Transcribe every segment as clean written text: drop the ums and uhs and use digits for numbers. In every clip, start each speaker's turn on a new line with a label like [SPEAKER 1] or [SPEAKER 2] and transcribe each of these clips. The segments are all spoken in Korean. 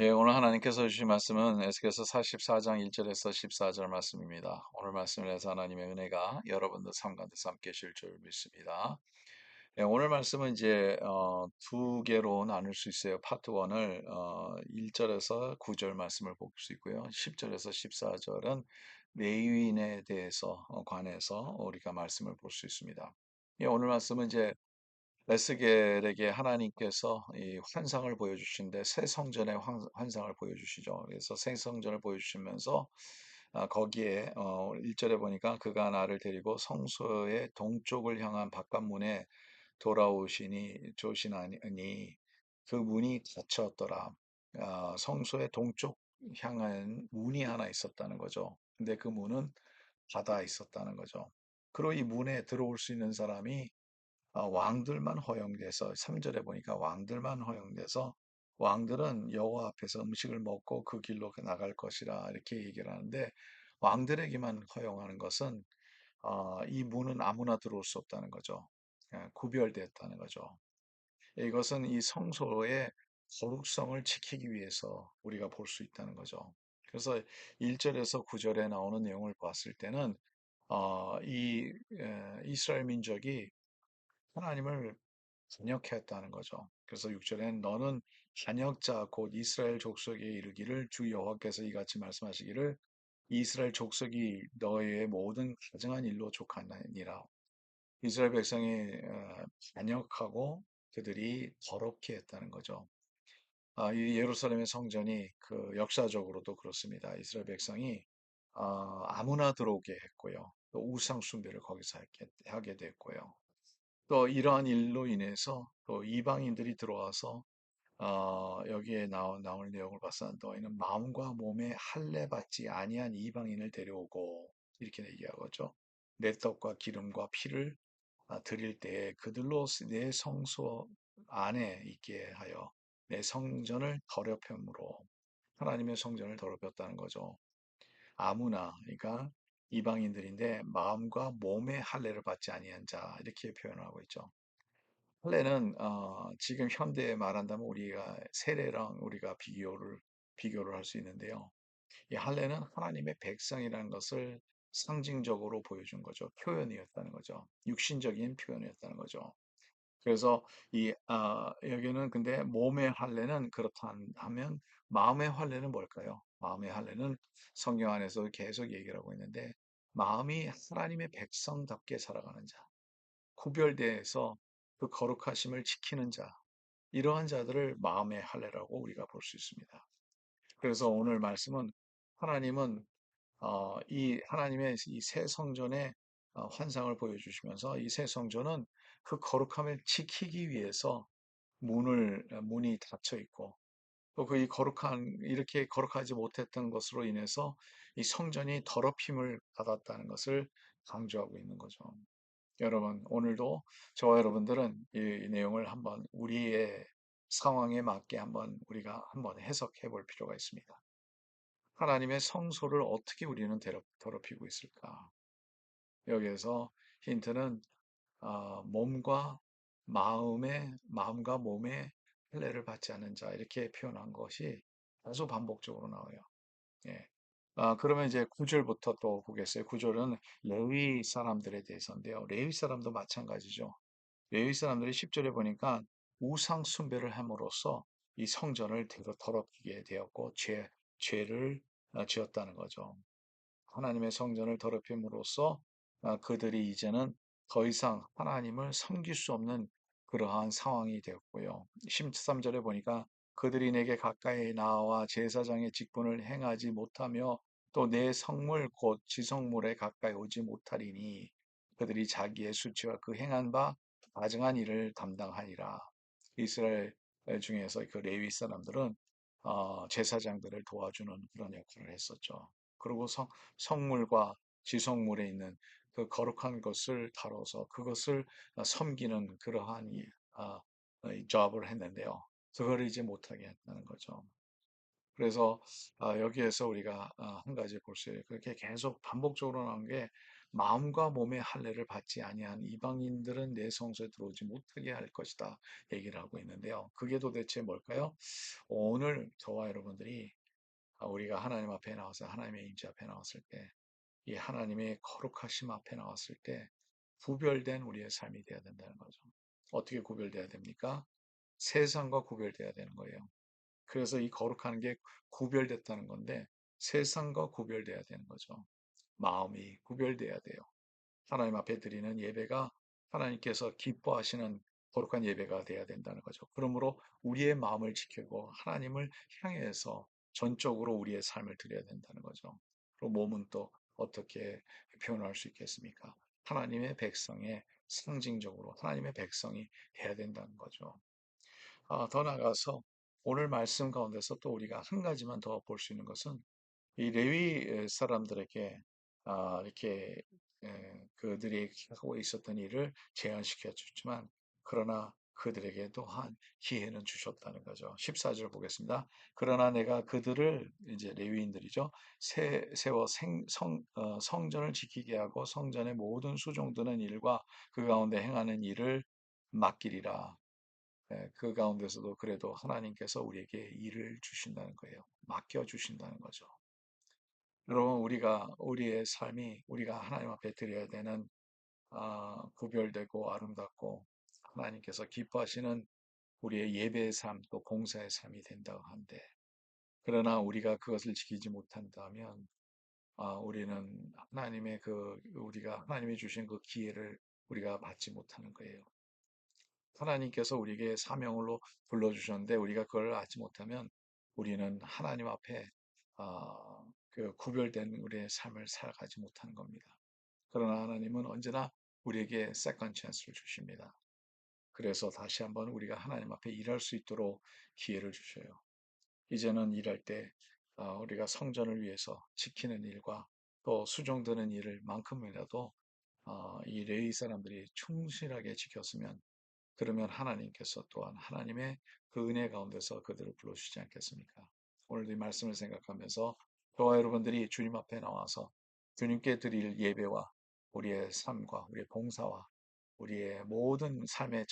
[SPEAKER 1] 예, 오늘 하나님께서 주신 말씀은 에스겔서 44장 1절에서 14절 말씀입니다. 오늘 말씀을 해서 하나님의 은혜가 여러분들 삶 가운데서 함께 하실 줄 믿습니다. 예, 오늘 말씀은 이제 두 개로 나눌 수 있어요. 파트 1을 1절에서 9절 말씀을 볼 수 있고요. 10절에서 14절은 레위인에 대해서 관해서 우리가 말씀을 볼 수 있습니다. 예, 오늘 말씀은 이제 에스겔에게 하나님께서 이 환상을 보여주신데 새 성전의 환상을 보여주시죠. 그래서 새 성전을 보여주시면서 거기에 1절에 보니까 그가 나를 데리고 성소의 동쪽을 향한 바깥문에 돌아오시니 조시나니 그 문이 닫혔더라. 성소의 동쪽 향한 문이 하나 있었다는 거죠. 근데 그 문은 닫아 있었다는 거죠. 그리고 이 문에 들어올 수 있는 사람이 왕들만 허용돼서 3절에 보니까 왕들만 허용돼서 왕들은 여호와 앞에서 음식을 먹고 그 길로 나갈 것이라 이렇게 얘기를 하는데 왕들에게만 허용하는 것은 이 문은 아무나 들어올 수 없다는 거죠. 구별되었다는 거죠. 이것은 이 성소의 거룩성을 지키기 위해서 우리가 볼 수 있다는 거죠. 그래서 1절에서 9절에 나오는 내용을 봤을 때는 이스라엘 민족이 하나님을 반역했다는 거죠. 그래서 6절엔 너는 반역자 곧 이스라엘 족속에 이르기를 주 여호와께서 이같이 말씀하시기를 이스라엘 족속이 너희의 모든 가증한 일로 족하니라. 이스라엘 백성이 반역하고 그들이 더럽게 했다는 거죠. 이 예루살렘의 성전이 그 역사적으로도 그렇습니다. 이스라엘 백성이 아무나 들어오게 했고요. 또 우상 숭배를 거기서 하게 됐고요. 또 이러한 일로 인해서 또 이방인들이 들어와서 여기에 나올 내용을 봐서 너희는 마음과 몸에 할례 받지 아니한 이방인을 데려오고 이렇게 얘기하고죠. 내 떡과 기름과 피를 드릴 때에 그들로 내 성소 안에 있게 하여 내 성전을 더럽힘으로 하나님의 성전을 더럽혔다는 거죠. 아무나 그러니까 이방인들인데 마음과 몸의 할례를 받지 아니한 자 이렇게 표현하고 있죠. 할례는 지금 현대에 말한다면 우리가 세례랑 우리가 비교를 할 수 있는데요. 이 할례는 하나님의 백성이라는 것을 상징적으로 보여준 거죠. 표현이었다는 거죠. 육신적인 표현이었다는 거죠. 그래서 여기는 근데 몸의 할례는 그렇다 하면 마음의 할례는 뭘까요? 마음의 할례는 성경 안에서 계속 얘기를 하고 있는데 마음이 하나님의 백성답게 살아가는 자. 구별되어서 그 거룩하심을 지키는 자, 이러한 자들을 마음의 할례라고 우리가 볼 수 있습니다. 그래서 오늘 말씀은 하나님은 이 하나님의 이 새 성전의 환상을 보여주시면서 이 새 성전은 그 거룩함을 지키기 위해서 문이 닫혀 있고 또 그 이 거룩한 이렇게 거룩하지 못했던 것으로 인해서 이 성전이 더럽힘을 받았다는 것을 강조하고 있는 거죠. 여러분, 오늘도 저와 여러분들은 이 내용을 한번 우리의 상황에 맞게 한번 우리가 한번 해석해 볼 필요가 있습니다. 하나님의 성소를 어떻게 우리는 더럽히고 있을까? 여기에서 힌트는 마음과 몸의 할례를 받지 않는 자 이렇게 표현한 것이 다소 반복적으로 나와요. 예. 그러면 이제 9절부터 또 보겠어요. 9절은 레위 사람들에 대해서인데요. 레위 사람도 마찬가지죠. 레위 사람들이 10절에 보니까 우상 숭배를 함으로써 이 성전을 더럽히게 되었고 죄를 지었다는 거죠. 하나님의 성전을 더럽힘으로써 그들이 이제는 더 이상 하나님을 섬길 수 없는 그러한 상황이 되었고요. 13절에 보니까 그들이 내게 가까이 나와 제사장의 직분을 행하지 못하며 또 내 성물 곧 지성물에 가까이 오지 못하리니 그들이 자기의 수치와 그 행한 바 가증한 일을 담당하니라. 이스라엘 중에서 그 레위 사람들은 제사장들을 도와주는 그런 역할을 했었죠. 그리고 성물과 지성물에 있는 그 거룩한 것을 다뤄서 그것을 섬기는 그러한 이 잡을 했는데요. 그걸 이제 못하게 했다는 거죠. 그래서 여기에서 우리가 한 가지 볼 수 있어요. 그렇게 계속 반복적으로 나온 게 마음과 몸의 할례를 받지 아니한 이방인들은 내 성소에 들어오지 못하게 할 것이다 얘기를 하고 있는데요. 그게 도대체 뭘까요? 오늘 저와 여러분들이 우리가 하나님 앞에 나와서 하나님의 임재 앞에 나왔을 때, 이 하나님의 거룩하심 앞에 나왔을 때 구별된 우리의 삶이 되어야 된다는 거죠. 어떻게 구별돼야 됩니까? 세상과 구별돼야 되는 거예요. 그래서 이 거룩한 게 구별됐다는 건데 세상과 구별돼야 되는 거죠. 마음이 구별돼야 돼요. 하나님 앞에 드리는 예배가 하나님께서 기뻐하시는 거룩한 예배가 돼야 된다는 거죠. 그러므로 우리의 마음을 지키고 하나님을 향해서 전적으로 우리의 삶을 드려야 된다는 거죠. 그리고 몸은 또 어떻게 표현할 수 있겠습니까? 하나님의 백성의 상징적으로 하나님의 백성이 돼야 된다는 거죠. 더 나아가서 오늘 말씀 가운데서 또 우리가 한 가지만 더 볼 수 있는 것은 이 레위 사람들에게 이렇게 그들이 하고 있었던 일을 제한시켜 줬지만 그러나 그들에게 또한 기회는 주셨다는 거죠. 14절 보겠습니다. 그러나 내가 그들을 이제 레위인들이죠. 세워 성전을 지키게 하고 성전의 모든 수종드는 일과 그 가운데 행하는 일을 맡기리라. 그 가운데서도 그래도 하나님께서 우리에게 일을 주신다는 거예요. 맡겨 주신다는 거죠. 여러분, 우리가 우리의 삶이 우리가 하나님 앞에 드려야 되는 구별되고 아름답고 하나님께서 기뻐하시는 우리의 예배의 삶, 또 봉사의 삶이 된다고 한데, 그러나 우리가 그것을 지키지 못한다면, 우리는 하나님의 우리가 하나님이 주신 그 기회를 우리가 받지 못하는 거예요. 하나님께서 우리에게 사명으로 불러주셨는데 우리가 그걸 알지 못하면 우리는 하나님 앞에 그 구별된 우리의 삶을 살아가지 못하는 겁니다. 그러나 하나님은 언제나 우리에게 세컨 찬스를 주십니다. 그래서 다시 한번 우리가 하나님 앞에 일할 수 있도록 기회를 주셔요. 이제는 일할 때 우리가 성전을 위해서 지키는 일과 또 수종드는 일을 만큼이라도 이 레위 사람들이 충실하게 지켰으면 그러면 하나님께서 또한 하나님의 그 은혜 가운데서 그들을 불러주시지 않겠습니까? 오늘도 이 말씀을 생각하면서 저와 여러분들이 주님 앞에 나와서 주님께 드릴 예배와 우리의 삶과 우리의 봉사와 우리의 모든 삶의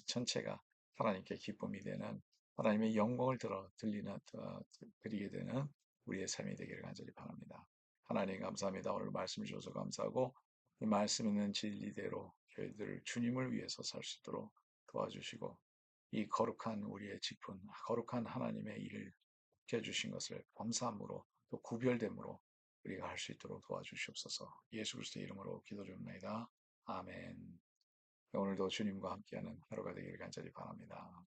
[SPEAKER 1] 전체가 하나님께 기쁨이 되는 하나님의 영광을 드리게 되는 우리의 삶이 되기를 간절히 바랍니다. 하나님 감사합니다. 오늘 말씀 주셔서 감사하고 이 말씀 있는 진리대로 저희들 주님을 위해서 살 수 있도록 도와주시고 이 거룩한 우리의 직분, 거룩한 하나님의 일을 해주신 것을 감사함으로 또 구별됨으로 우리가 할 수 있도록 도와주시옵소서. 예수 그리스도의 이름으로 기도드립니다. 아멘. 오늘도 주님과 함께하는 하루가 되기를 간절히 바랍니다.